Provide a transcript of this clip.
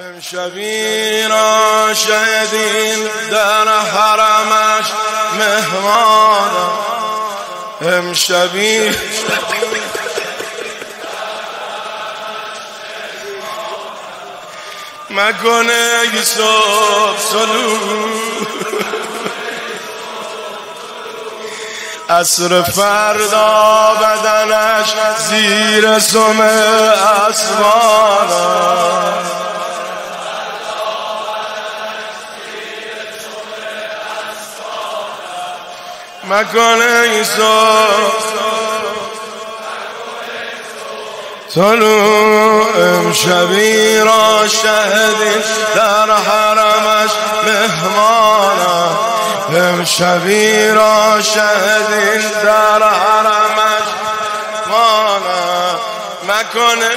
امشبی را شهدیم در حرمش مهمانم. امشبی مکنه ای صبح سلو عصر فردا بدنش زیر سم اسوانم. مکنه ای صبح طلوع امشبی را شهدیم در حرمش مهمانم. امشبی را شهدیم در حرمش مهمانم. مکنه